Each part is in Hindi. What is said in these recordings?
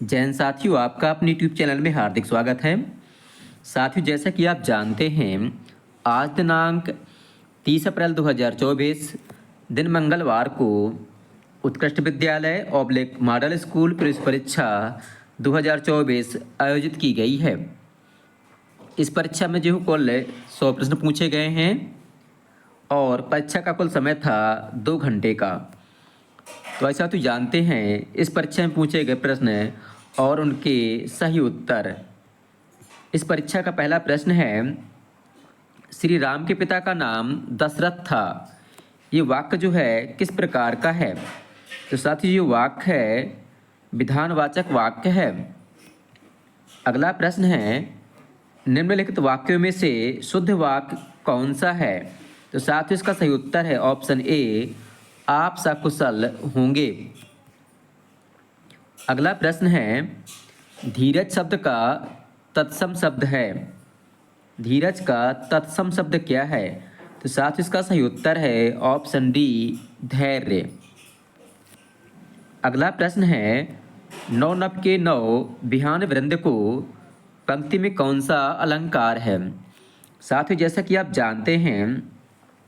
जय हिंद साथियों, आपका अपने यूट्यूब चैनल में हार्दिक स्वागत है। साथियों, जैसा कि आप जानते हैं, आज दिनांक 30 अप्रैल 2024 दिन मंगलवार को उत्कृष्ट विद्यालय ऑब्लिक मॉडल स्कूल प्रवेश परीक्षा 2024 आयोजित की गई है। इस परीक्षा में जो कुल 100 प्रश्न पूछे गए हैं और परीक्षा का कुल समय था 2 घंटे का। तो ऐसा तो जानते हैं इस परीक्षा में पूछे गए प्रश्न और उनके सही उत्तर। इस परीक्षा का पहला प्रश्न है, श्री राम के पिता का नाम दशरथ था। ये वाक्य जो है किस प्रकार का है? तो साथियों, ये वाक्य है विधानवाचक वाक्य है। अगला प्रश्न है, निम्नलिखित वाक्यों में से शुद्ध वाक्य कौन सा है? तो साथियों, इसका सही उत्तर है ऑप्शन ए, आप सकुशल होंगे। अगला प्रश्न है, धीरज शब्द का तत्सम शब्द है। धीरज का तत्सम शब्द क्या है? तो साथ इसका सही उत्तर है ऑप्शन डी, धैर्य। अगला प्रश्न है, नौ नभ के नौ बिहान वृंद को पंक्ति में कौन सा अलंकार है? साथियों, जैसा कि आप जानते हैं,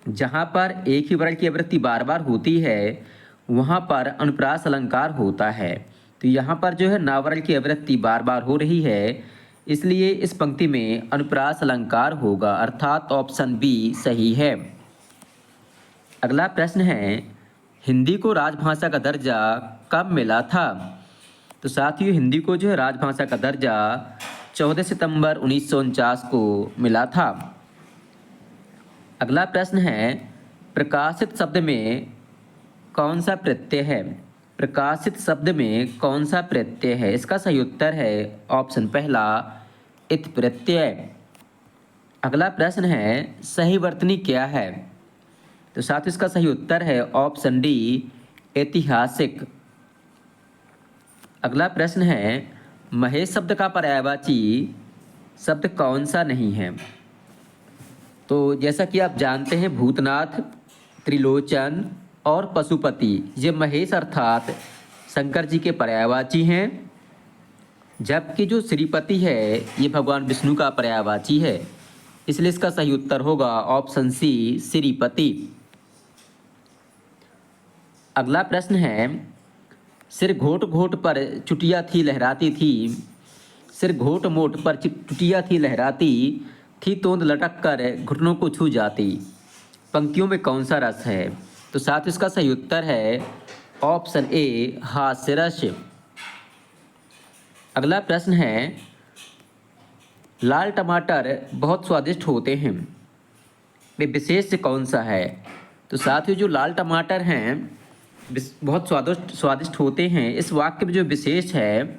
जहाँ पर एक ही वर्ण की आवृत्ति बार बार होती है वहाँ पर अनुप्रास अलंकार होता है। तो यहाँ पर जो है नावर्ण की आवृत्ति बार बार हो रही है, इसलिए इस पंक्ति में अनुप्रास अलंकार होगा, अर्थात ऑप्शन बी सही है। अगला प्रश्न है, हिंदी को राजभाषा का दर्जा कब मिला था? तो साथियों, हिंदी को जो है राजभाषा का दर्जा 14 सितंबर 1949 को मिला था। अगला प्रश्न है, प्रकाशित शब्द में कौन सा प्रत्यय है? प्रकाशित शब्द में कौन सा प्रत्यय है? इसका सही उत्तर है ऑप्शन पहला, इत प्रत्यय। अगला प्रश्न है, सही वर्तनी क्या है? तो साथ इसका सही उत्तर है ऑप्शन डी, ऐतिहासिक। अगला प्रश्न है, महेश शब्द का पर्यायवाची शब्द कौन सा नहीं है? तो जैसा कि आप जानते हैं, भूतनाथ, त्रिलोचन और पशुपति ये महेश अर्थात शंकर जी के पर्यायवाची हैं, जबकि जो श्रीपति है ये भगवान विष्णु का पर्यायवाची है, इसलिए इसका सही उत्तर होगा ऑप्शन सी, श्रीपति। अगला प्रश्न है, सिर घोट घोट पर चुटिया थी लहराती थी। सिर घोट मोट पर चुटिया थी लहराती थी, तोंद लटक कर घुटनों को छू जाती। पंक्तियों में कौन सा रस है? तो साथ इसका सही उत्तर है ऑप्शन ए, हास्य रस। अगला प्रश्न है, लाल टमाटर बहुत स्वादिष्ट होते हैं, वे विशेष कौन सा है? तो साथियों, जो लाल टमाटर हैं बहुत स्वादिष्ट होते हैं, इस वाक्य में जो विशेष है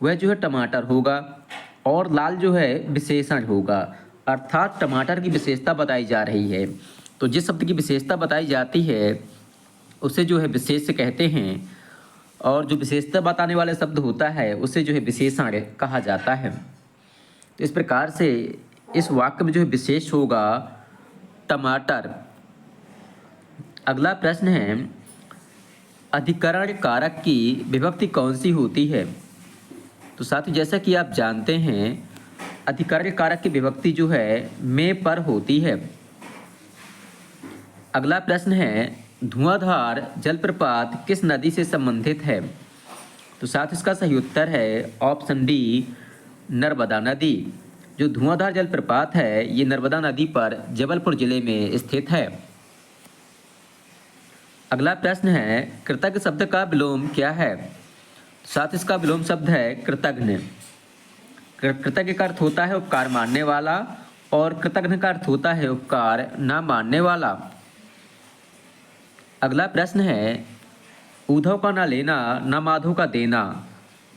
वह जो है टमाटर होगा और लाल जो है विशेषण होगा, अर्थात टमाटर की विशेषता बताई जा रही है। तो जिस शब्द की विशेषता बताई जाती है उसे जो है विशेष्य कहते हैं, और जो विशेषता बताने वाले शब्द होता है उसे जो है विशेषण कहा जाता है। तो इस प्रकार से इस वाक्य में जो है विशेष होगा टमाटर। अगला प्रश्न है, अधिकरण कारक की विभक्ति कौन सी होती है? तो साथियों, जैसा कि आप जानते हैं, अधिकरण कारक की विभक्ति जो है में पर होती है। अगला प्रश्न है, धुआंधार जलप्रपात किस नदी से संबंधित है? तो साथ इसका सही उत्तर है ऑप्शन डी, नर्मदा नदी। जो धुआंधार जलप्रपात है ये नर्मदा नदी पर जबलपुर जिले में स्थित है। अगला प्रश्न है, कृतज्ञ शब्द का विलोम क्या है? साथ इसका विलोम शब्द है कृतघ्न। कृतज्ञ का अर्थ होता है उपकार मानने वाला और कृतघ्न का अर्थ होता है उपकार ना मानने वाला। अगला प्रश्न है, उद्धव का ना लेना ना माधव का देना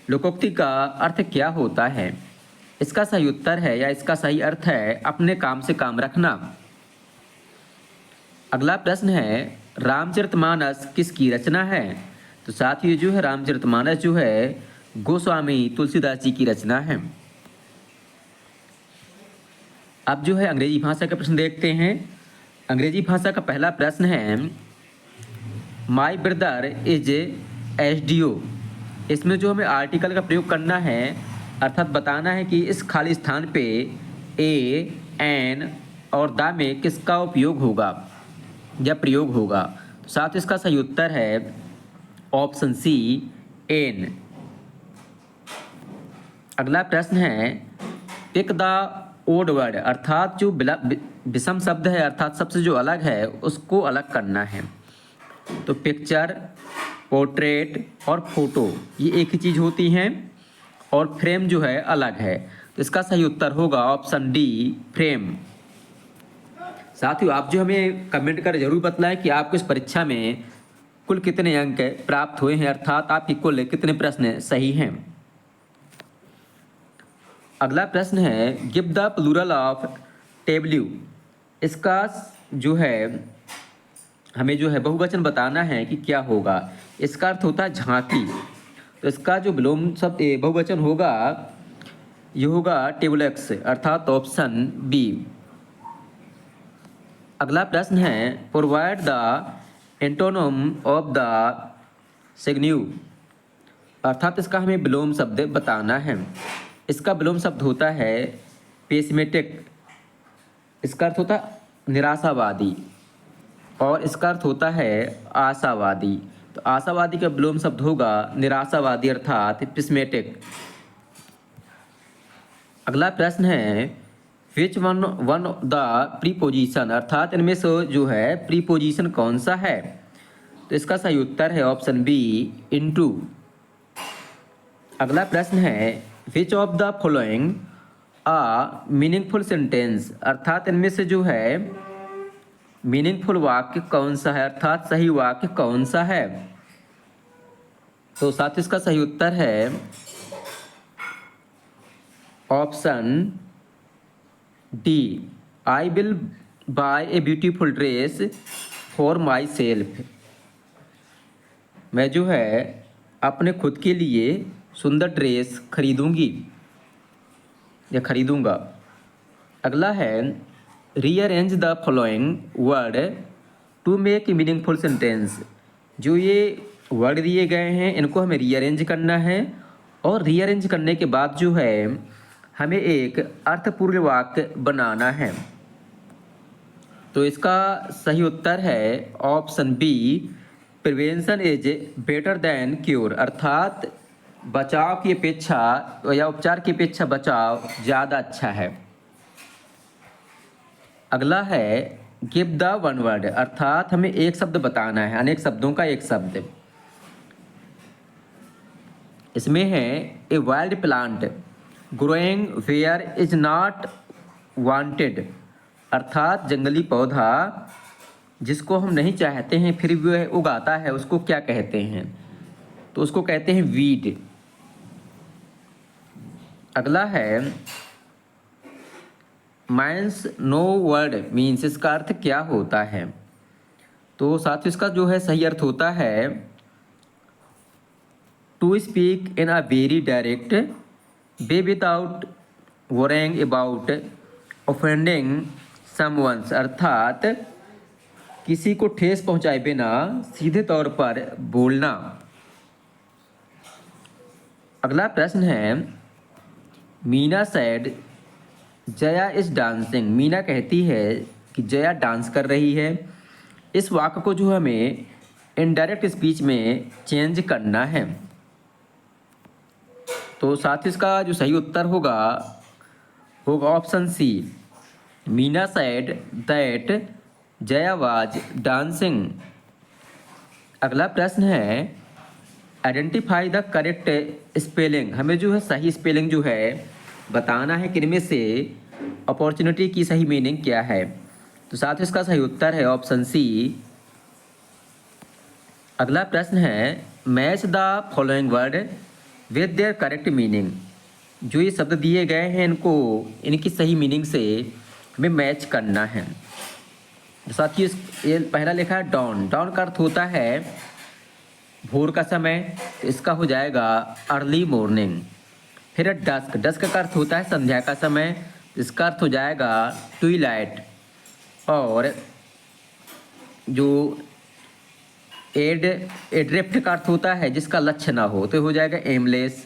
लोकोक्ति का अर्थ क्या होता है? इसका सही उत्तर है या इसका सही अर्थ है अपने काम से काम रखना। अगला प्रश्न है, रामचरितमानस किसकी रचना है? तो साथ ही जो है रामचरितमानस जो है गोस्वामी तुलसीदास जी की रचना है। अब जो है अंग्रेजी भाषा का प्रश्न देखते हैं। अंग्रेजी भाषा का पहला प्रश्न है, माई ब्रदर इज एसडीओ इसमें जो हमें आर्टिकल का प्रयोग करना है, अर्थात बताना है कि इस खाली स्थान पे ए, एन और द में किसका उपयोग होगा या प्रयोग होगा। तो साथ इसका सही उत्तर है ऑप्शन सी, एन। अगला प्रश्न है पिक द ओड वर्ड, अर्थात जो विषम शब्द है अर्थात सबसे जो अलग है उसको अलग करना है। तो पिक्चर, पोर्ट्रेट और फोटो ये एक ही चीज़ होती हैं और फ्रेम जो है अलग है। तो इसका सही उत्तर होगा ऑप्शन डी, फ्रेम। साथियों आप जो हमें कमेंट कर जरूर बतलाएं कि आपको इस परीक्षा में कुल कितने अंक प्राप्त हुए हैं, अर्थात आपकी कुल कितने प्रश्न सही हैं। अगला प्रश्न है give the plural of tableau. इसका जो है हमें जो है बहुवचन बताना है कि क्या होगा। इसका अर्थ होता है झांकी। तो इसका जो विलोम शब्द बहुवचन होगा ये होगा टेबलेक्स, अर्थात ऑप्शन बी। अगला प्रश्न है provide the antonym of the sinew, अर्थात इसका हमें विलोम शब्द बताना है। इसका विलोम शब्द होता है पेसिमेटिक। इसका अर्थ होता है निराशावादी और इसका अर्थ होता है आशावादी। तो आशावादी का विलोम शब्द होगा निराशावादी अर्थात पेसिमेटिक। अगला प्रश्न है विच वन द प्रीपोजिशन, अर्थात इनमें से जो है प्रीपोजिशन कौन सा है। तो इसका सही उत्तर है ऑप्शन बी, इनटू। अगला प्रश्न है which of the following a meaningful sentence, अर्थात इनमें से जो है मीनिंगफुल वाक्य कौन सा है, अर्थात सही वाक्य कौन सा है। तो साथ इसका सही उत्तर है option D, I will buy a beautiful dress for my self. मैं जो है अपने खुद के लिए सुंदर ड्रेस खरीदूंगी या खरीदूंगा। अगला है rearrange the following word to make a meaningful sentence. जो ये वर्ड दिए गए हैं इनको हमें रीअरेंज करना है और रीअरेंज करने के बाद जो है हमें एक अर्थपूर्ण वाक्य बनाना है। तो इसका सही उत्तर है option B, prevention is better than cure, अर्थात बचाव की अपेक्षा या उपचार की अपेक्षा बचाव ज़्यादा अच्छा है। अगला है गिव द वन वर्ड, अर्थात हमें एक शब्द बताना है, अनेक शब्दों का एक शब्द। इसमें है a wild plant growing where is not wanted, अर्थात जंगली पौधा जिसको हम नहीं चाहते हैं फिर भी वह उगाता है उसको क्या कहते हैं। तो उसको कहते हैं वीड। अगला है माइंस नो वर्ड मीन्स, इसका अर्थ क्या होता है। तो साथ इसका जो है सही अर्थ होता है to speak in a very direct way without worrying about offending someone, अर्थात किसी को ठेस पहुंचाए बिना सीधे तौर पर बोलना। अगला प्रश्न है Meena said Jaya is dancing. Meena कहती है कि जया डांस कर रही है। इस वाक्य को जो हमें इनडायरेक्ट स्पीच में चेंज करना है। तो साथ इसका जो सही उत्तर होगा option C, Meena said that Jaya was dancing. अगला प्रश्न है आइडेंटिफाई द करेक्ट स्पेलिंग। हमें जो है सही स्पेलिंग जो है बताना है कि इनमें से अपॉर्चुनिटी की सही मीनिंग क्या है। तो साथ इसका सही उत्तर है ऑप्शन सी। अगला प्रश्न है match the following word with their correct meaning. जो ये शब्द दिए गए हैं इनको इनकी सही मीनिंग से हमें मैच करना है। साथ ही ये पहला लिखा है डॉन। डॉन का अर्थ होता है भोर का समय, तो इसका हो जाएगा अर्ली मॉर्निंग। फिर डस्क, डस्क का अर्थ होता है संध्या का समय, इसका अर्थ हो जाएगा ट्विलाइट। और जो एड एड्रिफ्ट का अर्थ होता है जिसका लक्ष्य ना हो, तो हो जाएगा एमलेस।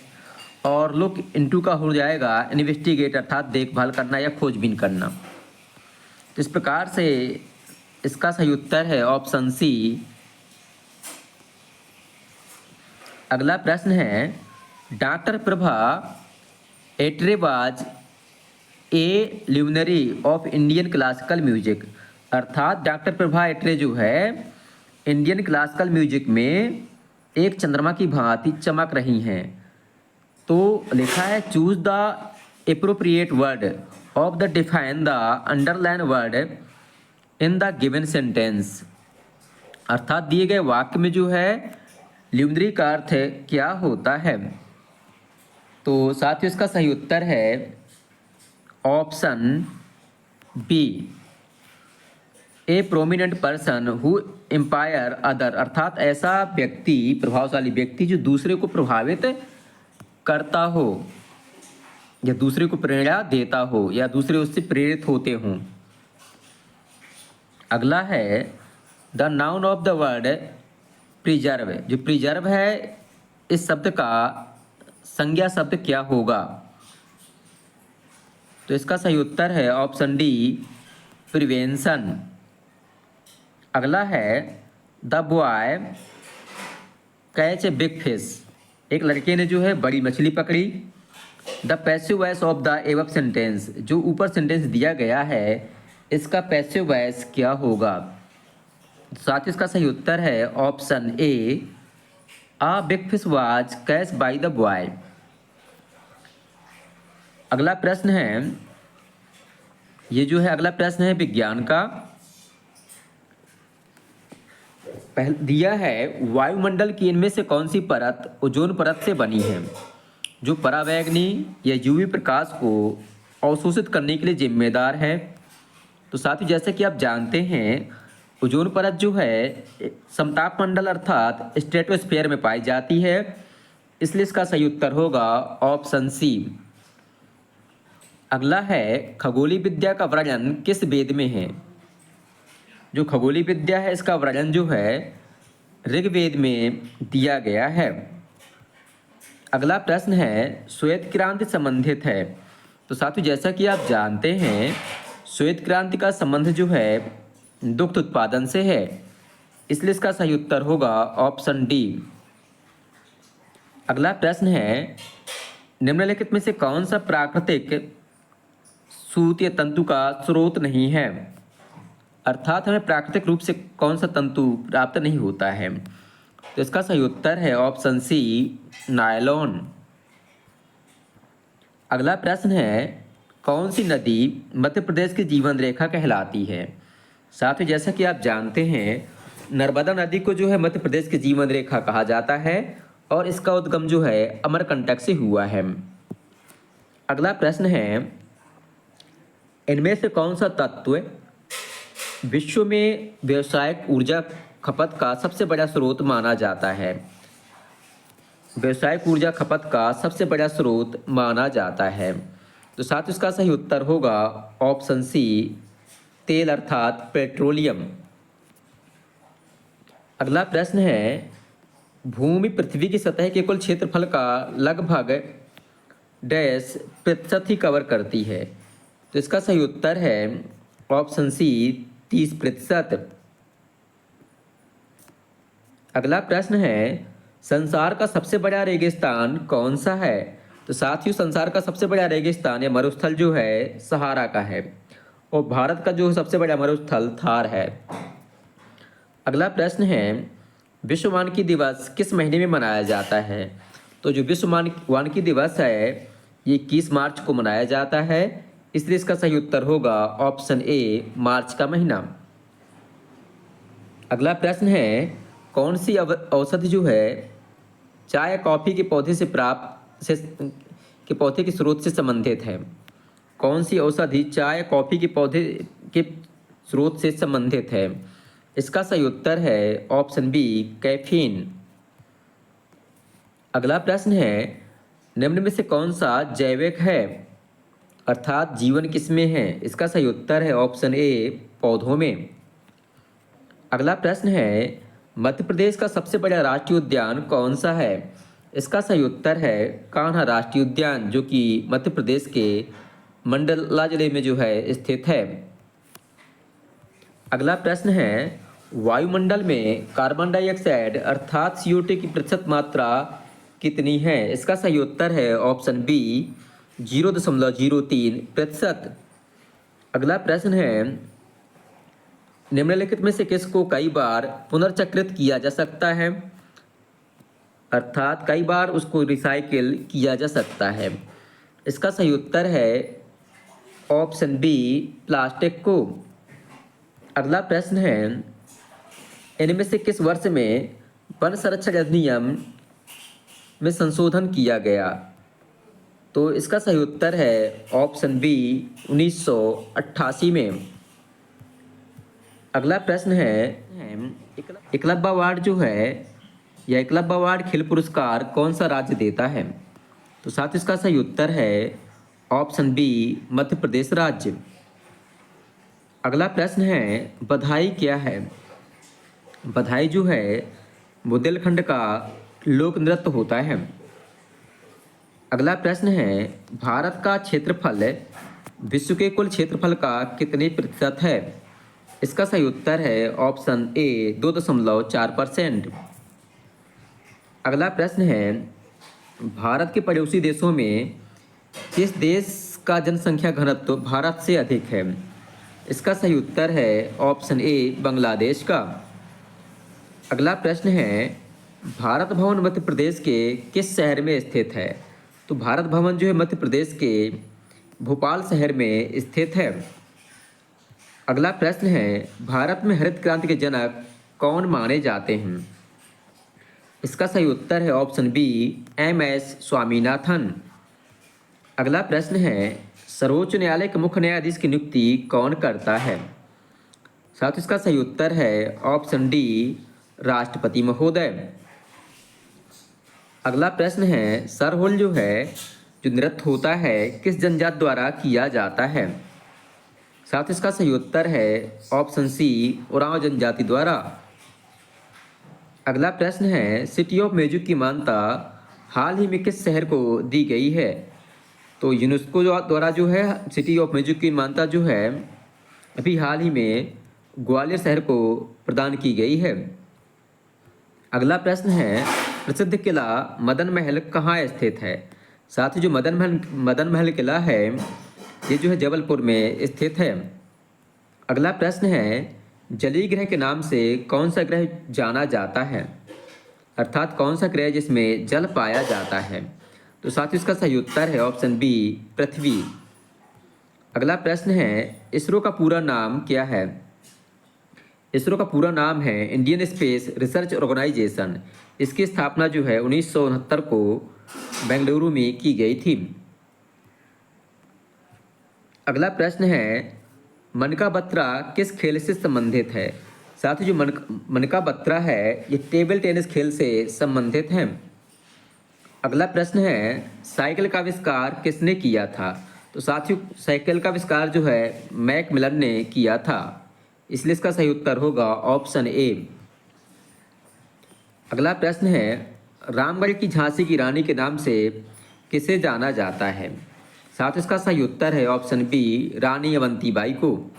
और लुक इनटू का हो जाएगा इन्वेस्टिगेट अर्थात देखभाल करना या खोजबीन करना। तो इस प्रकार से इसका सही उत्तर है ऑप्शन सी। अगला प्रश्न है doctor Prabha Atre was a luminary of Indian classical music, अर्थात डॉक्टर प्रभा एट्रे जो है इंडियन क्लासिकल म्यूजिक में एक चंद्रमा की भांति चमक रही हैं। तो लिखा है choose the appropriate word of the define the underline word in the given sentence, अर्थात दिए गए वाक्य में जो है ल्यूनरी का अर्थ क्या होता है। तो साथियों इसका सही उत्तर है option B, a prominent person who empire other, अर्थात ऐसा व्यक्ति, प्रभावशाली व्यक्ति जो दूसरे को प्रभावित करता हो या दूसरे को प्रेरणा देता हो या दूसरे उससे प्रेरित होते हों। अगला है the noun of the word preserve, जो प्रिजर्व है इस शब्द का संज्ञा शब्द क्या होगा। तो इसका सही उत्तर है ऑप्शन डी प्रिवेंशन। अगला है the boy catch a big fish, एक लड़के ने जो है बड़ी मछली पकड़ी। The passive voice of the above sentence, जो ऊपर सेंटेंस दिया गया है इसका पैसिव वॉइस क्या होगा। साथ ही इसका सही उत्तर है option A a big fish was catch by the boy. अगला प्रश्न है, ये जो है अगला प्रश्न है विज्ञान का। दिया है वायुमंडल की इनमें से कौन सी परत ओजोन परत से बनी है, जो पराबैंगनी या यूवी प्रकाश को अवशोषित करने के लिए जिम्मेदार है। तो साथ ही जैसे कि आप जानते हैं ओजोन परत जो है समताप मंडल अर्थात स्ट्रेटोस्फीयर में पाई जाती है, इसलिए इसका सही उत्तर होगा ऑप्शन सी। अगला है खगोलीय विद्या का वर्णन किस वेद में है, जो खगोलीय विद्या है इसका वर्णन जो है ऋग्वेद में दिया गया है। अगला प्रश्न है श्वेत क्रांति संबंधित है। तो साथियों जैसा कि आप जानते हैं श्वेत क्रांति का संबंध जो है दुग्ध उत्पादन से है, इसलिए इसका सही उत्तर होगा ऑप्शन डी। अगला प्रश्न है निम्नलिखित में से कौन सा प्राकृतिक सूत या तंतु का स्रोत नहीं है, अर्थात हमें प्राकृतिक रूप से कौन सा तंतु प्राप्त नहीं होता है। तो इसका सही उत्तर है ऑप्शन सी नायलॉन। अगला प्रश्न है कौन सी नदी मध्य प्रदेश की जीवन रेखा कहलाती है। साथ ही जैसा कि आप जानते हैं नर्मदा नदी को जो है मध्य प्रदेश की जीवन रेखा कहा जाता है और इसका उद्गम जो है अमरकंटक से हुआ है। अगला प्रश्न है इनमें से कौन सा तत्व विश्व में व्यावसायिक ऊर्जा खपत का सबसे बड़ा स्रोत माना जाता है। व्यावसायिक ऊर्जा खपत का सबसे बड़ा स्रोत माना जाता है। तो साथ इसका सही उत्तर होगा ऑप्शन सी तेल अर्थात पेट्रोलियम। अगला प्रश्न है भूमि पृथ्वी की सतह के कुल क्षेत्रफल का लगभग डैश प्रतिशत ही कवर करती है। तो इसका सही उत्तर है ऑप्शन सी 30%। अगला प्रश्न है संसार का सबसे बड़ा रेगिस्तान कौन सा है। तो साथियों संसार का सबसे बड़ा रेगिस्तान या मरुस्थल जो है सहारा का है और भारत का जो सबसे बड़ा मरुस्थल थार है। अगला प्रश्न है विश्व वानिकी दिवस किस महीने में मनाया जाता है। तो जो विश्व वानिकी दिवस है ये 21 मार्च को मनाया जाता है, इसलिए इसका सही उत्तर होगा ऑप्शन ए मार्च का महीना। अगला प्रश्न है कौन सी औषधि जो है चाय कॉफ़ी के पौधे से के पौधे के स्रोत से संबंधित है। कौन सी औषधि चाय कॉफ़ी के पौधे के स्रोत से संबंधित है। इसका सही उत्तर है ऑप्शन बी कैफीन। अगला प्रश्न है निम्न में से कौन सा जैविक है अर्थात जीवन किसमें है। इसका सही उत्तर है ऑप्शन ए पौधों में। अगला प्रश्न है मध्य प्रदेश का सबसे बड़ा राष्ट्रीय उद्यान कौन सा है? इसका सही उत्तर है कान्हा राष्ट्रीय उद्यान, जो कि मध्य प्रदेश के मंडला जिले में जो है स्थित है। अगला प्रश्न है, वायुमंडल में कार्बन डाइऑक्साइड अर्थात CO2 की प्रतिशत मात्रा कितनी है? इसका सही उत्तर है ऑप्शन बी 0.03%। अगला प्रश्न है, निम्नलिखित में से किसको कई बार पुनर्चक्रित किया जा सकता है? अर्थात कई बार उसको रिसाइकिल किया जा सकता है। इसका सही उत्तर है ऑप्शन बी प्लास्टिक को। अगला प्रश्न है, इनमें से किस वर्ष में वन संरक्षण अधिनियम में संशोधन किया गया? तो इसका सही उत्तर है ऑप्शन बी 1988 में। अगला प्रश्न है, एकलव्य अवार्ड जो है या एकलव्य अवार्ड खेल पुरस्कार कौन सा राज्य देता है? तो साथ इसका सही उत्तर है ऑप्शन बी मध्य प्रदेश राज्य। अगला प्रश्न है, बधाई क्या है? बधाई जो है बुंदेलखंड का लोक नृत्य होता है। अगला प्रश्न है, भारत का क्षेत्रफल विश्व के कुल क्षेत्रफल का कितने प्रतिशत है? इसका सही उत्तर है ऑप्शन ए 2.4%। अगला प्रश्न है, भारत के पड़ोसी देशों में किस देश का जनसंख्या घनत्व भारत से अधिक है? इसका सही उत्तर है ऑप्शन ए बांग्लादेश का। अगला प्रश्न है, भारत भवन मध्य प्रदेश के किस शहर में स्थित है? तो भारत भवन जो है मध्य प्रदेश के भोपाल शहर में स्थित है। अगला प्रश्न है, भारत में हरित क्रांति के जनक कौन माने जाते हैं? इसका सही उत्तर है ऑप्शन बी MS स्वामीनाथन। अगला प्रश्न है, सर्वोच्च न्यायालय के मुख्य न्यायाधीश की नियुक्ति कौन करता है? साथ इसका सही उत्तर है ऑप्शन डी राष्ट्रपति महोदय। अगला प्रश्न है, सरहुल जो है जो नृत्य होता है किस जनजाति द्वारा किया जाता है? साथ इसका सही उत्तर है ऑप्शन सी उरांव जनजाति द्वारा। अगला प्रश्न है, सिटी ऑफ म्यूजिक की मान्यता हाल ही में किस शहर को दी गई है? तो यूनेस्को द्वारा जो है सिटी ऑफ म्यूजिक की मान्यता जो है अभी हाल ही में ग्वालियर शहर को प्रदान की गई है। अगला प्रश्न है, प्रसिद्ध किला मदन महल कहाँ स्थित है? साथ ही जो मदन महल किला है ये जो है जबलपुर में स्थित है। अगला प्रश्न है, जलीय ग्रह के नाम से कौन सा ग्रह जाना जाता है? अर्थात कौन सा ग्रह जिसमें जल पाया जाता है? तो साथ ही इसका सही उत्तर है ऑप्शन बी पृथ्वी। अगला प्रश्न है, इसरो का पूरा नाम क्या है? इसरो का पूरा नाम है इंडियन स्पेस रिसर्च ऑर्गेनाइजेशन। इसकी स्थापना जो है 1969 को बेंगलुरु में की गई थी। अगला प्रश्न है, मनका बत्रा किस खेल से संबंधित है? साथ ही जो मनका बत्रा है ये टेबल टेनिस खेल से संबंधित है। अगला प्रश्न है, साइकिल का आविष्कार किसने किया था? तो साथियों साइकिल का आविष्कार जो है मैकमिलन ने किया था, इसलिए इसका सही उत्तर होगा ऑप्शन ए। अगला प्रश्न है, रामगढ़ की झांसी की रानी के नाम से किसे जाना जाता है? साथ इसका सही उत्तर है ऑप्शन बी रानी अवंतीबाई को।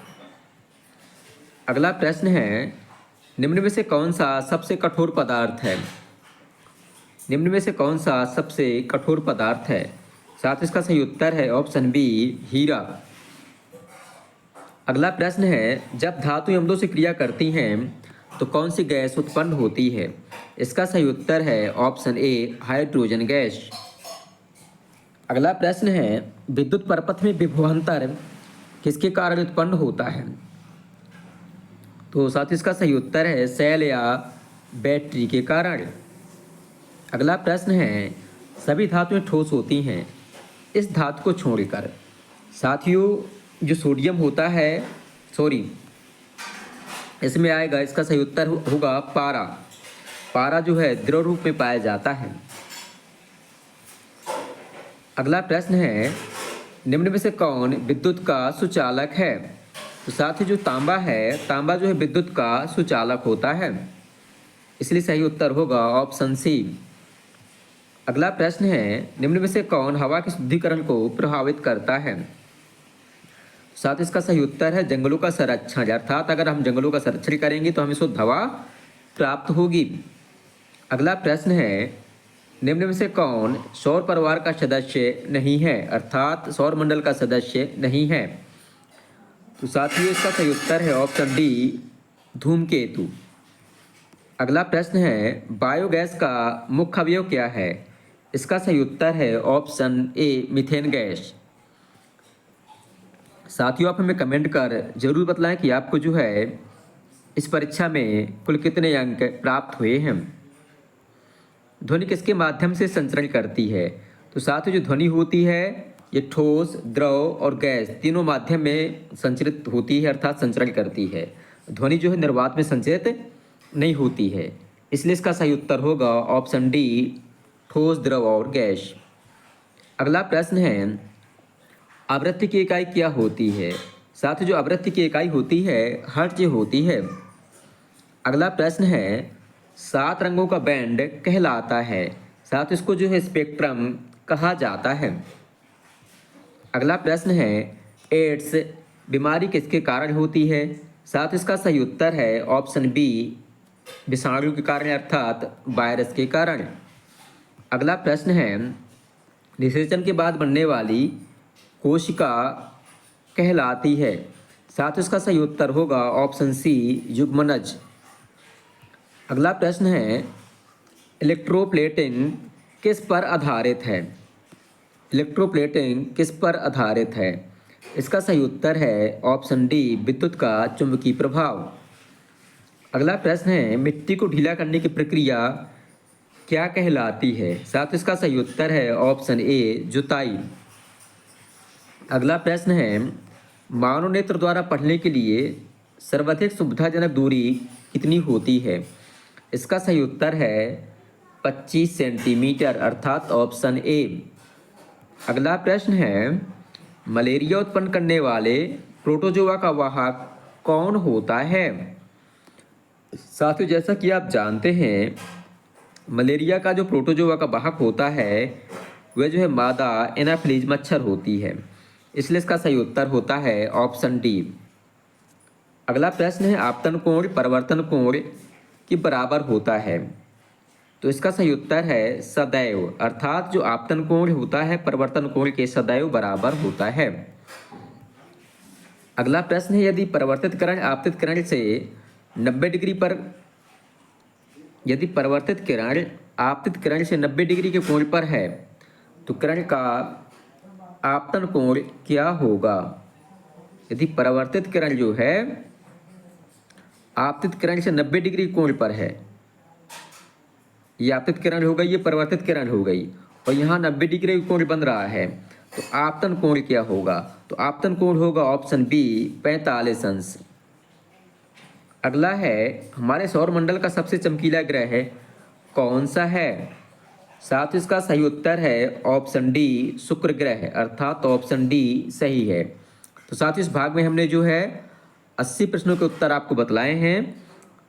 अगला प्रश्न है, निम्न में से कौन सा सबसे कठोर पदार्थ है? निम्न में से कौन सा सबसे कठोर पदार्थ है? साथ इसका सही उत्तर है ऑप्शन बी हीरा। अगला प्रश्न है, जब धातु अम्लों से क्रिया करती हैं तो कौन सी गैस उत्पन्न होती है? इसका सही उत्तर है ऑप्शन ए हाइड्रोजन गैस। अगला प्रश्न है, विद्युत परपथ में विभवांतर किसके कारण उत्पन्न होता है? तो साथ इसका सही उत्तर है सेल या बैटरी के कारण। अगला प्रश्न है, सभी धातुएं ठोस होती हैं, इस धातु को छोड़कर। साथियों जो सोडियम होता है इसमें आएगा, इसका सही उत्तर होगा पारा। पारा जो है द्रव रूप में पाया जाता है। अगला प्रश्न है, निम्न में से कौन विद्युत का सुचालक है? तो साथ ही जो तांबा है, तांबा जो है विद्युत का सुचालक होता है। इसलिए सही उत्तर होगा ऑप्शन सी। अगला प्रश्न है, निम्न में से कौन हवा के शुद्धिकरण को प्रभावित करता है? साथ इसका सही उत्तर है जंगलों का संरक्षण, अर्थात अगर हम जंगलों का संरक्षण करेंगे तो हमें शुद्ध हवा प्राप्त होगी। अगला प्रश्न है, निम्न में से कौन सौर परिवार का सदस्य नहीं है, अर्थात सौर मंडल का सदस्य नहीं है? तो साथियों इसका सही उत्तर है ऑप्शन डी, धूमकेतु। अगला प्रश्न है, बायोगैस का मुख्य अवयव क्या है? इसका सही उत्तर है ऑप्शन ए, मीथेन गैस। साथियों आप हमें कमेंट कर जरूर बतलाएं कि आपको जो है इस परीक्षा में कुल कितने अंक प्राप्त हुए हैं। ध्वनि किसके माध्यम से संचरण करती है? तो साथियों जो ध्वनि होती है ये ठोस, द्रव और गैस तीनों माध्यम में संचरित होती है, अर्थात संचरण करती है। ध्वनि जो है निर्वात में संचरित नहीं होती है, इसलिए इसका सही उत्तर होगा ऑप्शन डी, ठोस, द्रव और गैस। अगला प्रश्न है, आवृत्ति की इकाई क्या होती है? साथ ही जो आवृत्ति की इकाई होती है हर्ट्ज होती है। अगला प्रश्न है, 7 रंगों का बैंड कहलाता है, साथ इसको जो है स्पेक्ट्रम कहा जाता है। अगला प्रश्न है, एड्स बीमारी किसके कारण होती है? साथ इसका सही उत्तर है ऑप्शन बी, विषाणु के कारण, अर्थात वायरस के कारण। अगला प्रश्न है, निषेचन के बाद बनने वाली कोशिका कहलाती है? साथ इसका सही उत्तर होगा ऑप्शन सी, युग्मनज। अगला प्रश्न है, इलेक्ट्रोप्लेटिंग किस पर आधारित है? इलेक्ट्रोप्लेटिंग किस पर आधारित है? इसका सही उत्तर है ऑप्शन डी, विद्युत का चुंबकीय प्रभाव। अगला प्रश्न है, मिट्टी को ढीला करने की प्रक्रिया क्या कहलाती है? साथ इसका सही उत्तर है ऑप्शन ए, जुताई। अगला प्रश्न है, मानव नेत्र द्वारा पढ़ने के लिए सर्वाधिक सुविधाजनक दूरी कितनी होती है? इसका सही उत्तर है 25 सेंटीमीटर, अर्थात ऑप्शन ए। अगला प्रश्न है, मलेरिया उत्पन्न करने वाले प्रोटोजोआ का वाहक कौन होता है? साथियों जैसा कि आप जानते हैं मलेरिया का जो प्रोटोजोआ का वाहक होता है वह जो है मादा एनाफिलीज मच्छर होती है, इसलिए इसका सही उत्तर होता है ऑप्शन डी। अगला प्रश्न है, आपतन कोण परिवर्तन कोण के बराबर होता है? तो इसका सही उत्तर है सदैव, अर्थात जो आपतन कोण होता है परिवर्तन कोण के सदैव बराबर होता है। अगला प्रश्न है, यदि परिवर्तित किरण आपतित किरण से 90 डिग्री पर, यदि परिवर्तित किरण आपतित किरण से 90 डिग्री के कोण पर है तो किरण का आपतन कोण क्या होगा? यदि परिवर्तित किरण जो है आपतित किरण से 90 डिग्री कोण पर है, ये आपतित किरण हो गई, ये परिवर्तित किरण हो गई, और यहाँ 90 डिग्री कोण बन रहा है, तो आपतन कोण क्या होगा? तो आपतन कोण होगा ऑप्शन बी, 45 अंश। अगला है, हमारे सौरमंडल का सबसे चमकीला ग्रह है कौन सा है? साथ इसका सही उत्तर है ऑप्शन डी, शुक्र ग्रह, अर्थात ऑप्शन डी सही है। तो साथ इस भाग में हमने जो है 80 प्रश्नों के उत्तर आपको बतलाए हैं।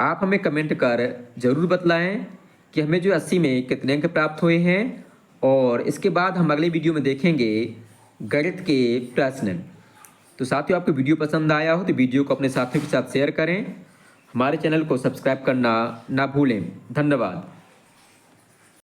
आप हमें कमेंट कर जरूर बतलाएं कि हमें जो 80 में कितने अंक प्राप्त हुए हैं, और इसके बाद हम अगले वीडियो में देखेंगे गणित के प्रश्न। तो साथियों आपको वीडियो पसंद आया हो तो वीडियो को अपने साथियों के साथ शेयर करें, हमारे चैनल को सब्सक्राइब करना ना भूलें। धन्यवाद।